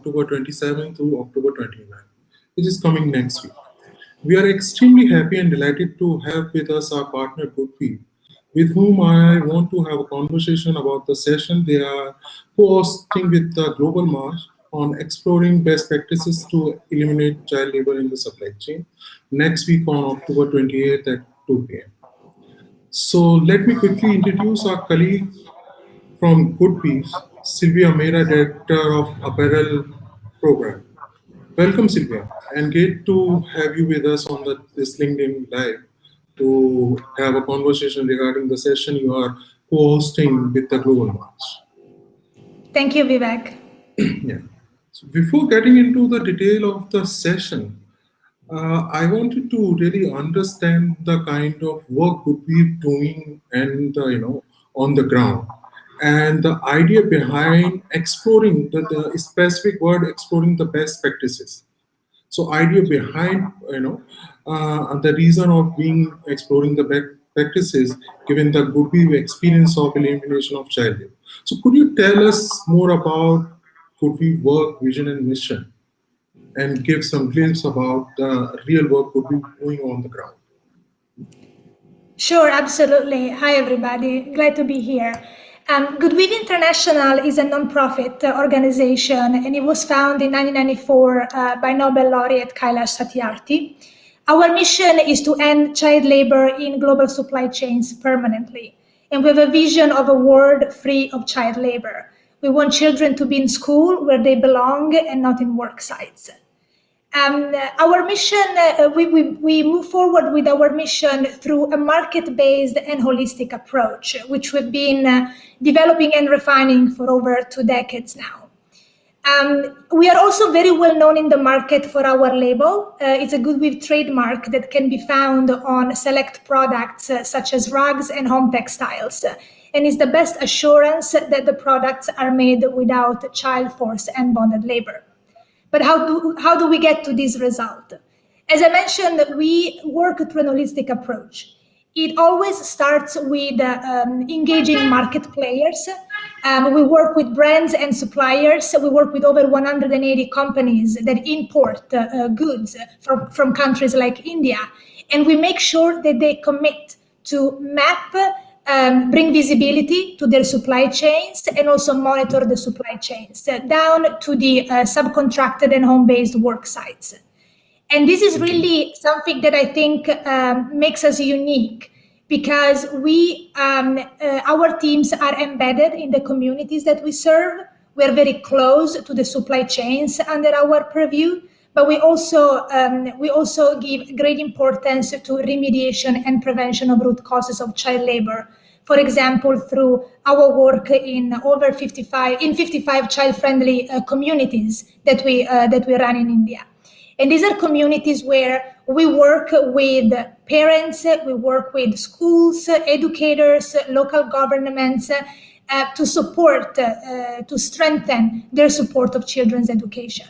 October 27 to October 29, which is coming next week. We are extremely happy and delighted to have with us our partner Goodweave, with whom I want to have a conversation about the session they are co-hosting with the Global March on exploring best practices to eliminate child labor in the supply chain next week on October 28th at 2 p.m. So let me quickly introduce our colleague from Good Peeps, Sylvia Mera, Director of Apparel Program. Welcome, Sylvia, and great to have you with us on this LinkedIn Live to have a conversation regarding the session you are co-hosting with the Global March. Thank you, Vivek. Yeah. So before getting into the detail of the session, I wanted to really understand the kind of work would be doing and on the ground, and the idea behind exploring the specific word exploring the best practices. So idea behind the reason of being exploring the best practices given the good experience of elimination of child labor. So could you tell us more about could we work vision and mission, and give some glimpse about the real work could be going on the ground? Sure, absolutely. Hi, everybody. Glad to be here. Goodweave International is a non-profit organization, and it was founded in 1994 by Nobel laureate Kailash Satyarthi. Our mission is to end child labor in global supply chains permanently, and we have a vision of a world free of child labor. We want children to be in school where they belong and not in work sites. Our mission, we move forward with our mission through a market-based and holistic approach, which we've been developing and refining for over 2 decades now. We are also very well known in the market for our label. It's a Goodweave trademark that can be found on select products such as rugs and home textiles, and is the best assurance that the products are made without child force and bonded labor. But how do we get to this result? As I mentioned, we work through an holistic approach. It always starts with engaging market players. We work with brands and suppliers. We work with over 180 companies that import goods from countries like India. And we make sure that they commit to map, bring visibility to their supply chains, and also monitor the supply chains down to the subcontracted and home-based work sites. And this is really something that I think makes us unique, because our teams are embedded in the communities that we serve. We're very close to the supply chains under our purview, but we also give great importance to remediation and prevention of root causes of child labor. For example, through our work in 55 child-friendly communities that we run in India. And these are communities where we work with parents, we work with schools, educators, local governments to support, to strengthen their support of children's education.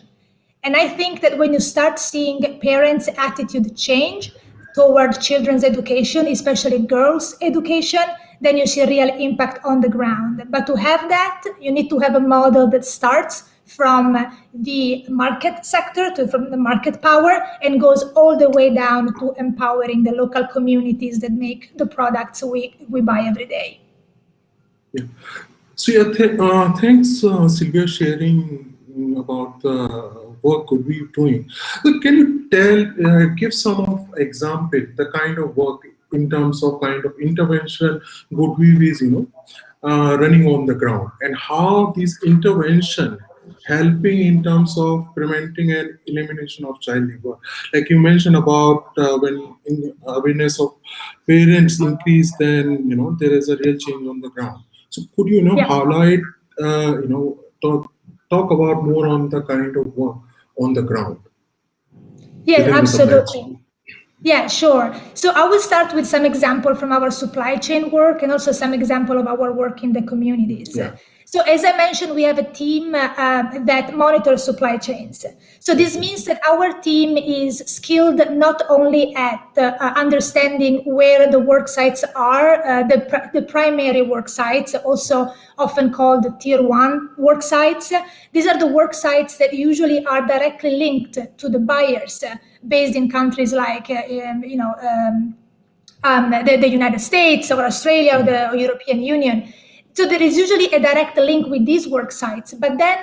And I think that when you start seeing parents' attitude change toward children's education, especially girls' education, then you see a real impact on the ground. But to have that, you need to have a model that starts from the market sector, from the market power, and goes all the way down to empowering the local communities that make the products we buy every day. Yeah. So yeah, thanks, Sylvia, sharing about the work we're doing. So can you give some example, the kind of work in terms of kind of intervention Goodweave is, running on the ground, and how this intervention helping in terms of preventing and elimination of child labor. Like you mentioned about when awareness of parents increase, then there is a real change on the ground. So could you highlight, talk about more on the kind of work on the ground? Yeah, absolutely. Yeah, sure. So I will start with some example from our supply chain work and also some example of our work in the communities. Yeah. So as I mentioned, we have a team that monitors supply chains. So this Okay. means that our team is skilled not only at understanding where the work sites are, the primary work sites, also often called tier one work sites. These are the work sites that usually are directly linked to the buyers based in countries like, the United States or Australia or the European Union. So there is usually a direct link with these work sites, but then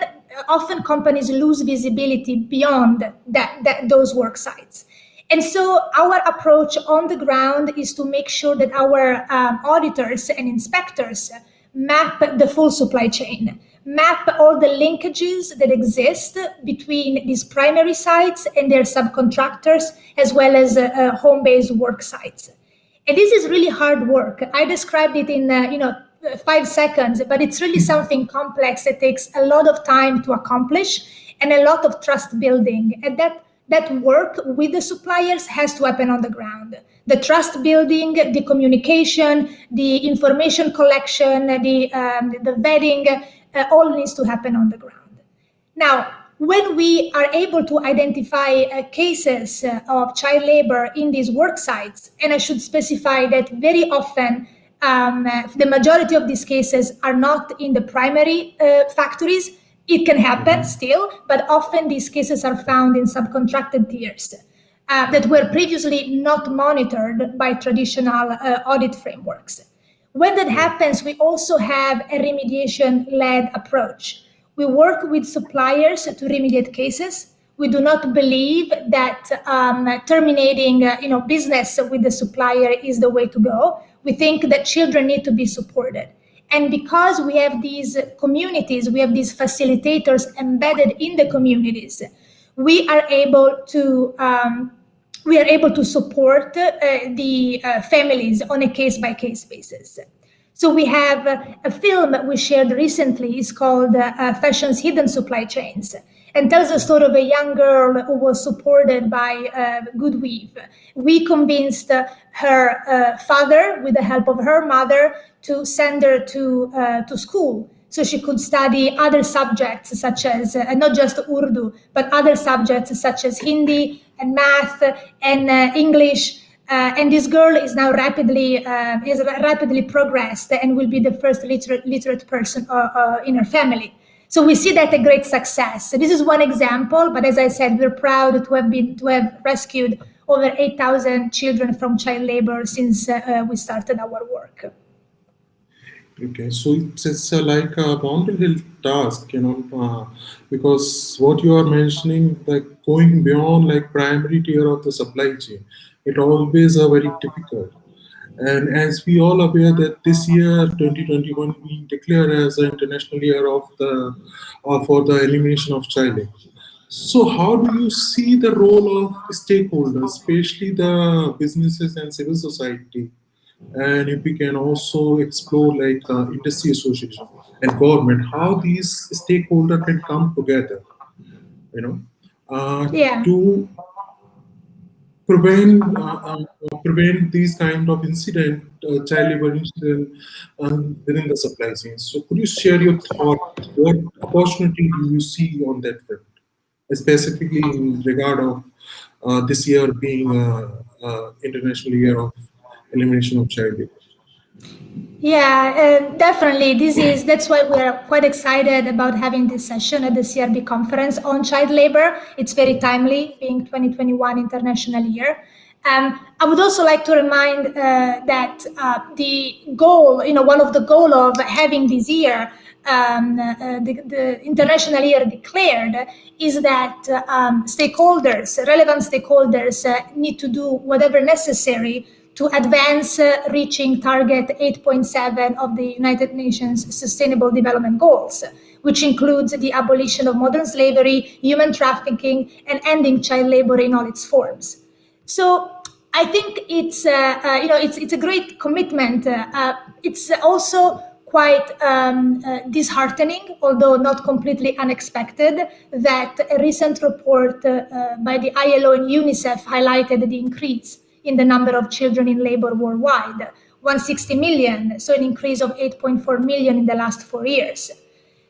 often companies lose visibility beyond those work sites. And so our approach on the ground is to make sure that our auditors and inspectors map the full supply chain, map all the linkages that exist between these primary sites and their subcontractors, as well as home-based work sites. And this is really hard work. I described it in 5 seconds, but it's really something complex. It takes a lot of time to accomplish and a lot of trust building. And that work with the suppliers has to happen on the ground. The trust building, the communication, the information collection, the vetting, all needs to happen on the ground. Now, when we are able to identify cases of child labor in these work sites, and I should specify that very often the majority of these cases are not in the primary factories. It can happen Mhm. still, but often these cases are found in subcontracted tiers that were previously not monitored by traditional audit frameworks. When that Yeah. happens, we also have a remediation led approach. We work with suppliers to remediate cases. We do not believe that terminating business with the supplier is the way to go. We think that children need to be supported. And because we have these communities, we have these facilitators embedded in the communities, we are able to support the families on a case-by-case basis. So we have a film that we shared recently. It's called Fashion's Hidden Supply Chains, and tells the story of a young girl who was supported by Good Weave. We convinced her father, with the help of her mother, to send her to school so she could study other subjects such as not just Urdu, but other subjects such as Hindi and math and English. And this girl is now rapidly progressed and will be the first literate person in her family. So we see that a great success. So this is one example, but as I said, we're proud to have rescued over 8,000 children from child labor since we started our work. Okay, so it's like a mountain task, because what you are mentioning, like going beyond like primary tier of the supply chain, it always a very difficult. And as we all aware that this year, 2021, we declared as the International Year of the for the elimination of child labor. So, how do you see the role of stakeholders, especially the businesses and civil society? And if we can also explore like industry association and government, how these stakeholder can come together, you know, Yeah. to prevent these kind of incident, child labor incident, within the supply chain. So, could you share your thought? What opportunity do you see on that front, specifically in regard of this year being International Year of Elimination of Child Labor? Yeah, definitely. That's why we are quite excited about having this session at the CRB conference on child labor. It's very timely, being 2021 International Year. I would also like to remind that the goal, one of the goal of having this year, the International Year declared, is that relevant stakeholders, need to do whatever necessary to advance reaching target 8.7 of the United Nations Sustainable Development Goals, which includes the abolition of modern slavery, human trafficking, and ending child labor in all its forms. So I think it's a great commitment. It's also quite disheartening, although not completely unexpected, that a recent report by the ILO and UNICEF highlighted the increase in the number of children in labor worldwide, 160 million, so an increase of 8.4 million in the last 4 years.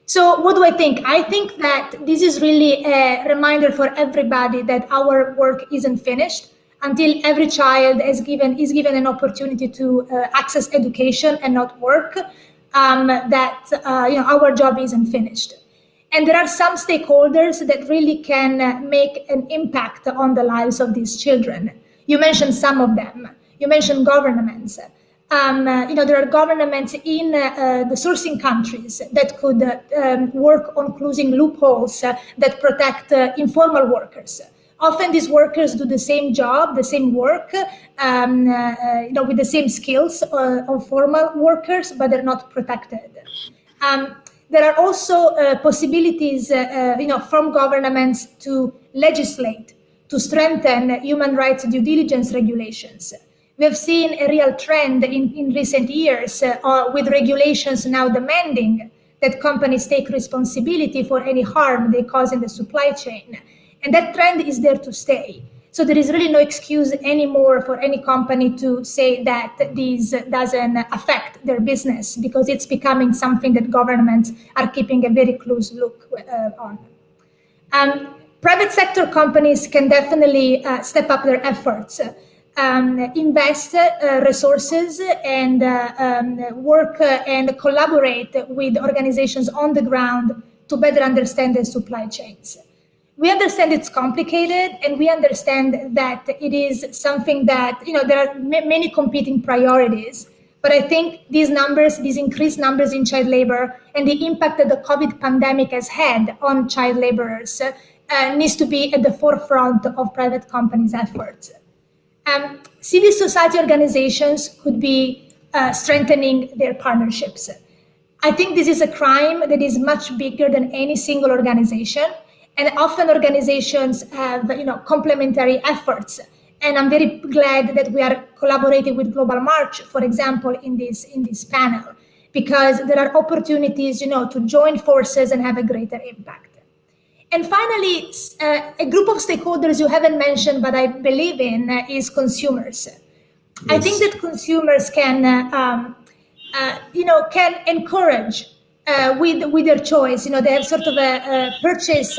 So what do I think? I think that this is really a reminder for everybody that our work isn't finished until every child is given an opportunity to access education and not work. Our job isn't finished. And there are some stakeholders that really can make an impact on the lives of these children. You mentioned some of them. You mentioned governments. There are governments in the sourcing countries that could work on closing loopholes that protect informal workers. Often these workers do the same job, the same work, with the same skills of formal workers, but they're not protected. Um, there are also possibilities, from governments to legislate, to strengthen human rights due diligence regulations. We have seen a real trend in recent years with regulations now demanding that companies take responsibility for any harm they cause in the supply chain. And that trend is there to stay. So there is really no excuse anymore for any company to say that this doesn't affect their business, because it's becoming something that governments are keeping a very close look on. Private sector companies can definitely step up their efforts, invest resources, and work and collaborate with organizations on the ground to better understand their supply chains. We understand it's complicated, and we understand that it is something that, there are many competing priorities. But I think these numbers, these increased numbers in child labor, and the impact that the COVID pandemic has had on child laborers needs to be at the forefront of private companies' efforts. Civil society organizations could be strengthening their partnerships. I think this is a crime that is much bigger than any single organization, and often organizations have, complementary efforts. And I'm very glad that we are collaborating with Global March, for example, in this panel, because there are opportunities, to join forces and have a greater impact. And finally, a group of stakeholders you haven't mentioned, but I believe in, is consumers. I think Yes. that consumers can encourage with their choice. They have sort of a purchase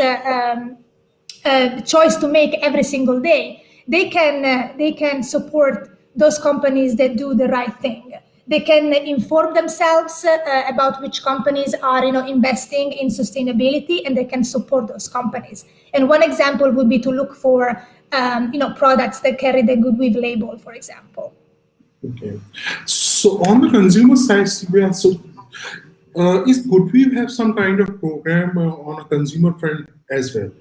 choice to make every single day. They can support those companies that do the right thing. They can inform themselves about which companies are, investing in sustainability, and they can support those companies. And one example would be to look for, products that carry the Good Weave label, for example. Okay. So on the consumer side, Sylvia, is Goodweave have some kind of program on a consumer front as well?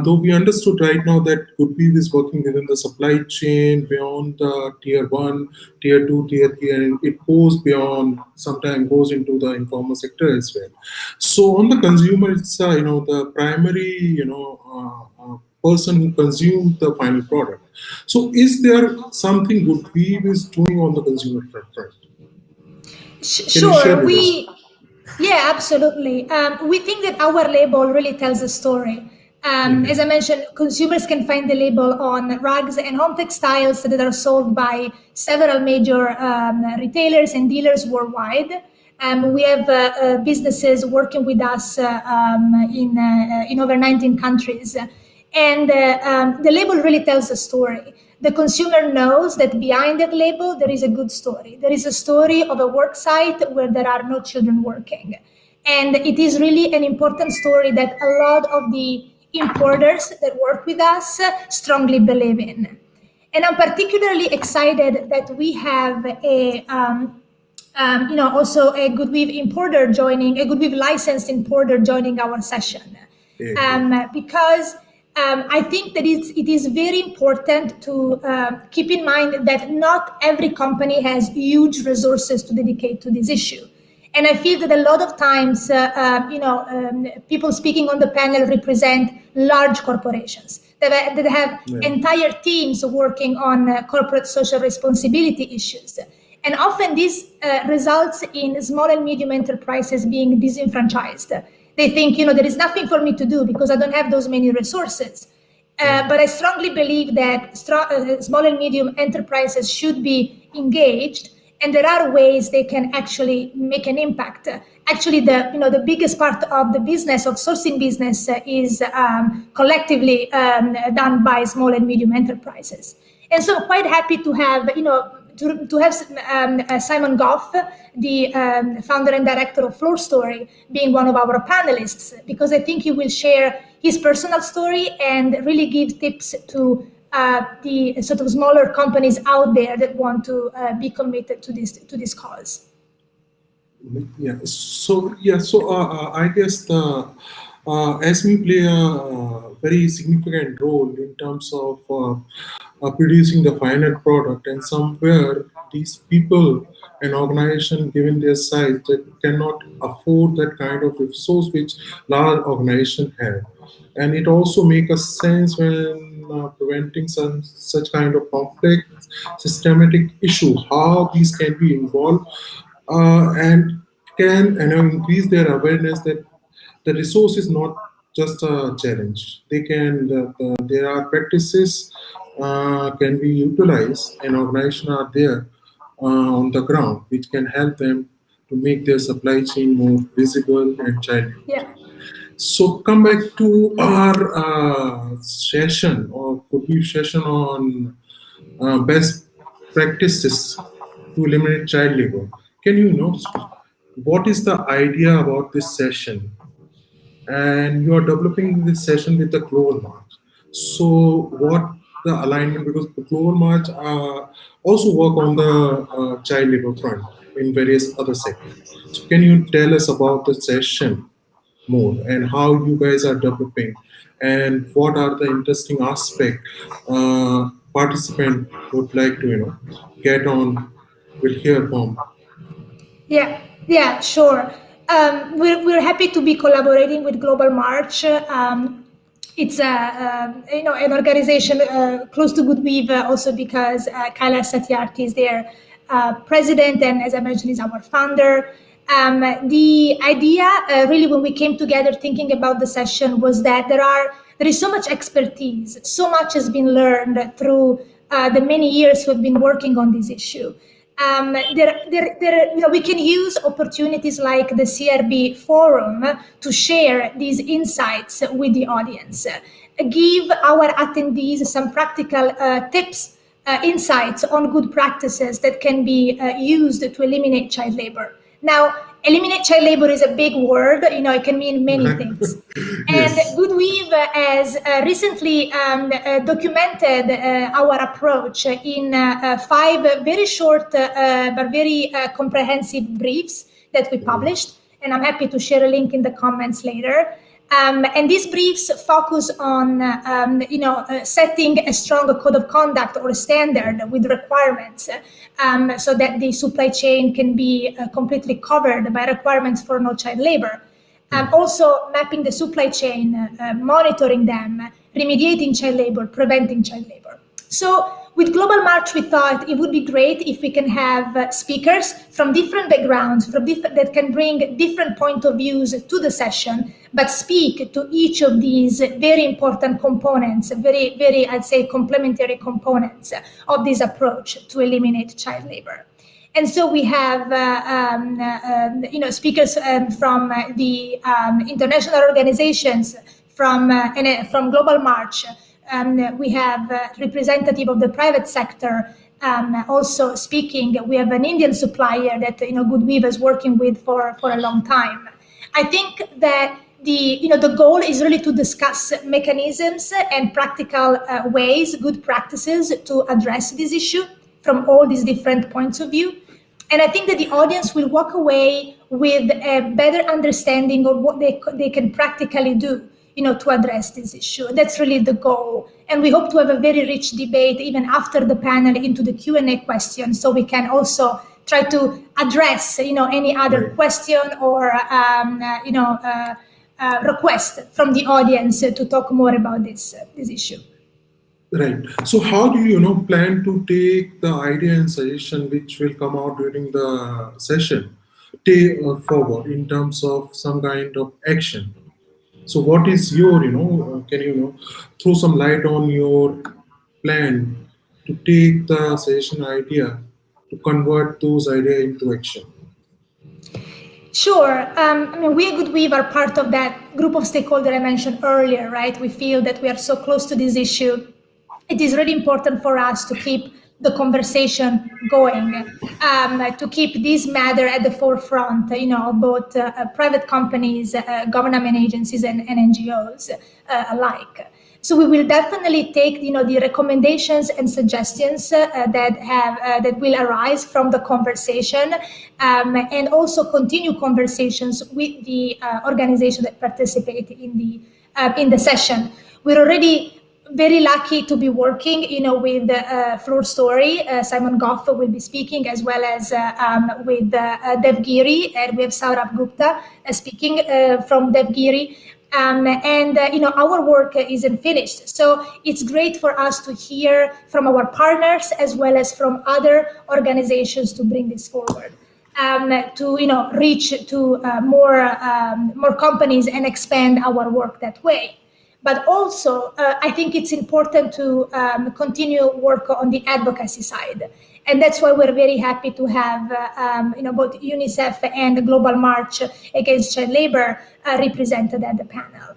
Though we understood right now that Goodweave is working within the supply chain beyond tier one, tier two, tier three, and it goes beyond, sometimes goes into the informal sector as well. So on the consumer side, the primary, person who consumes the final product. So is there something Goodweave is doing on the consumer front? Can you share Sure, with us? yeah, absolutely. We think that our label really tells a story. Okay. As I mentioned, consumers can find the label on rugs and home textiles that are sold by several major retailers and dealers worldwide. We have businesses working with us in over 19 countries. And the label really tells a story. The consumer knows that behind that label, there is a good story. There is a story of a work site where there are no children working. And it is really an important story that a lot of the importers that work with us strongly believe in. And I'm particularly excited that we have also a Good Weave importer joining, a Good Weave licensed importer joining our session, Okay. because I think that it is very important to keep in mind that not every company has huge resources to dedicate to this issue. And I feel that a lot of times, people speaking on the panel represent large corporations that have Yeah. entire teams working on corporate social responsibility issues. And often this results in small and medium enterprises being disenfranchised. They think, there is nothing for me to do because I don't have those many resources. But I strongly believe that small and medium enterprises should be engaged, and there are ways they can actually make an impact. actually the biggest part of the business of sourcing business is collectively done by small and medium enterprises. And so I'm quite happy to have to have Simon Goff, the founder and director of Floor Story, being one of our panelists, because I think he will share his personal story and really give tips to the sort of smaller companies out there that want to be committed to this cause. I guess the SME play a very significant role in terms of producing the final product, and somewhere these people and organization, given their size, they cannot afford that kind of resource which large organization have. And it also make a sense when preventing some such kind of complex systematic issue, how these can be involved and can increase their awareness that the resource is not just a challenge. They can there are practices can be utilized, and organizations are there on the ground which can help them to make their supply chain more visible and child. Yeah. So come back to our session or could be session on best practices to eliminate child labor. Can you know what is the idea about this session? And you are developing this session with the global march. So what the alignment, because the global march also work on the child labor front in various other sectors. So can you tell us about the session more and how you guys are developing and what are the interesting aspect participant would like to get on will hear from. Yeah, yeah, sure. We're happy to be collaborating with Global March. It's an organization close to Goodweave also because Kailash Satyarthi is their president, and as I mentioned, is our founder. The idea really when we came together thinking about the session was that there is so much expertise, so much has been learned through the many years we've been working on this issue. We can use opportunities like the CRB forum to share these insights with the audience, give our attendees some practical tips, insights on good practices that can be used to eliminate child labor. Now, eliminate child labor is a big word. It can mean many things. And Yes. Goodweave has recently documented our approach in five very short but very comprehensive briefs that we published. And I'm happy to share a link in the comments later. And these briefs focus on, setting a strong code of conduct or a standard with requirements, so that the supply chain can be completely covered by requirements for no child labor. Also mapping the supply chain, monitoring them, remediating child labor, preventing child labor. So with Global March, we thought it would be great if we can have speakers from different backgrounds, that can bring different point of views to the session, but speak to each of these very important components, very, very, I'd say, complementary components of this approach to eliminate child labor. And so we have, speakers from the international organizations, from Global March. We have a representative of the private sector also speaking. We have an Indian supplier that Goodweave is working with for a long time. I think that the goal is really to discuss mechanisms and practical ways, good practices to address this issue from all these different points of view. And I think that the audience will walk away with a better understanding of what they can practically do, to address this issue. That's really the goal. And we hope to have a very rich debate even after the panel into the Q&A questions, so we can also try to address, any other question or, request from the audience to talk more about this issue. Right. So how do you plan to take the idea and suggestion which will come out during the session, take forward in terms of some kind of action? So what is your, can you throw some light on your plan to take the suggestion idea to convert those idea into action? Sure. I mean, we at GoodWeave are part of that group of stakeholders I mentioned earlier, right? We feel that we are so close to this issue. It is really important for us to keep the conversation going, to keep this matter at the forefront, of both private companies, government agencies, and NGOs alike. So we will definitely take, the recommendations and suggestions that will arise from the conversation, and also continue conversations with the organization that participate in the session. We're already very lucky to be working, with Floor Story. Simon Goff will be speaking, as well as with Devgiri, and we have Saurabh Gupta speaking from Devgiri. And our work isn't finished, so it's great for us to hear from our partners as well as from other organizations to bring this forward, to reach to more companies and expand our work that way. But also, I think it's important to continue work on the advocacy side. And that's why we're very happy to have both UNICEF and the Global March Against Child Labor represented at the panel.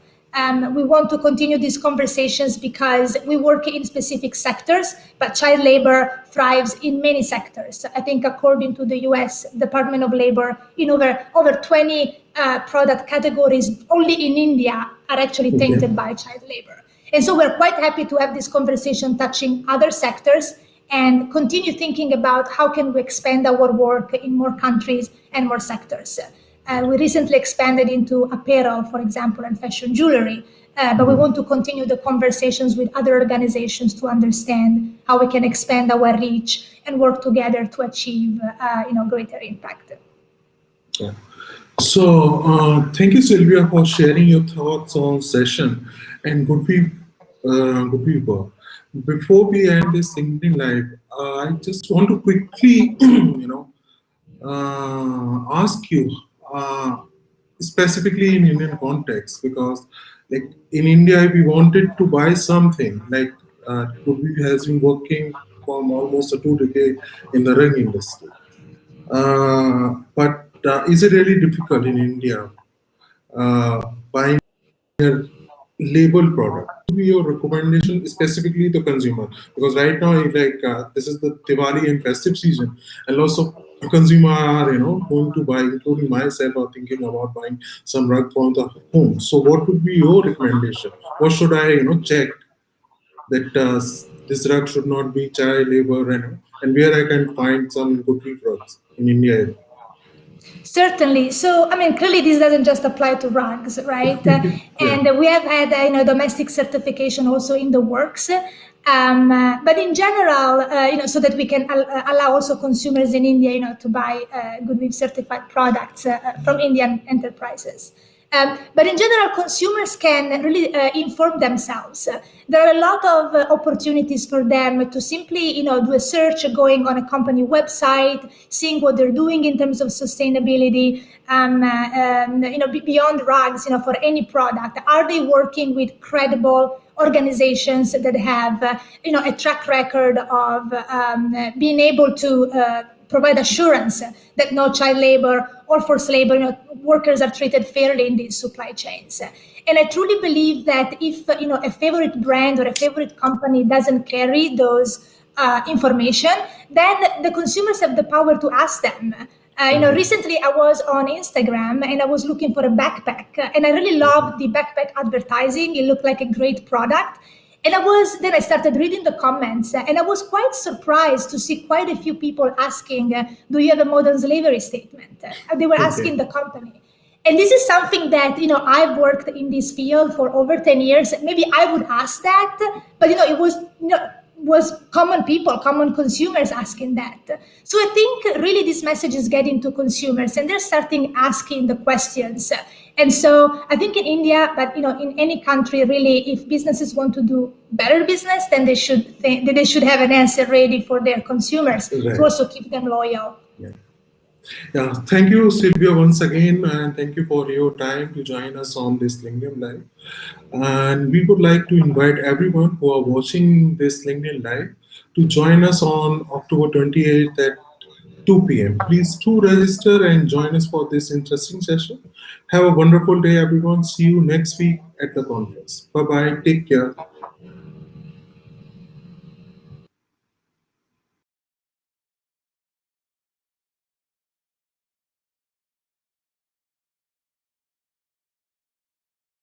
We want to continue these conversations because we work in specific sectors, but child labor thrives in many sectors. I think according to the US Department of Labor, in over 20 product categories only in India are actually tainted by child labor. And so we're quite happy to have this conversation touching other sectors and continue thinking about how can we expand our work in more countries and more sectors. We recently expanded into apparel, for example, and fashion jewelry, but we want to continue the conversations with other organizations to understand how we can expand our reach and work together to achieve, greater impact. Yeah. So, thank you, Sylvia, for sharing your thoughts on session and good people. Before we end this LinkedIn live, I just want to quickly, ask you, specifically in Indian context, because like in India, if we wanted to buy something, like Goodwill has been working from almost a 2 decade in the rug industry. But is it really difficult in India buying a label product? Be your recommendation specifically to consumer, because right now like this is the Diwali and festive season, and lots of consumer are going to buy, including myself, are thinking about buying some rug from the home. So what would be your recommendation? What should I check that this rug should not be child labor, and where I can find some good rugs in India? Certainly. So, I mean, clearly this doesn't just apply to rugs, right? Yeah. And we have had, domestic certification also in the works. But in general, so that we can allow also consumers in India, to buy Goodwill certified products from Indian enterprises. But in general, consumers can really inform themselves. There are a lot of opportunities for them to simply, do a search, going on a company website, seeing what they're doing in terms of sustainability, beyond rugs, for any product. Are they working with credible organizations that have, a track record of being able to provide assurance that no child labor or forced labor, workers are treated fairly in these supply chains. And I truly believe that if a favorite brand or a favorite company doesn't carry those information, then the consumers have the power to ask them. Recently I was on Instagram and I was looking for a backpack, and I really loved the backpack advertising. It looked like a great product. And then I started reading the comments, and I was quite surprised to see quite a few people asking, do you have a modern slavery statement? They were Okay. asking the company. And this is something that, I've worked in this field for over 10 years. Maybe I would ask that, but, it was common people, common consumers asking that. So I think really this message is getting to consumers and they're starting asking the questions. And so I think in India, but in any country really, if businesses want to do better business, then they should have an answer ready for their consumers to Right. also keep them loyal. Yeah. Yeah, thank you, Sylvia, once again, and thank you for your time to join us on this LinkedIn Live. And we would like to invite everyone who are watching this LinkedIn Live to join us on October 28th at 2 p.m. Please do register and join us for this interesting session. Have a wonderful day, everyone. See you next week at the conference. Bye bye. Take care.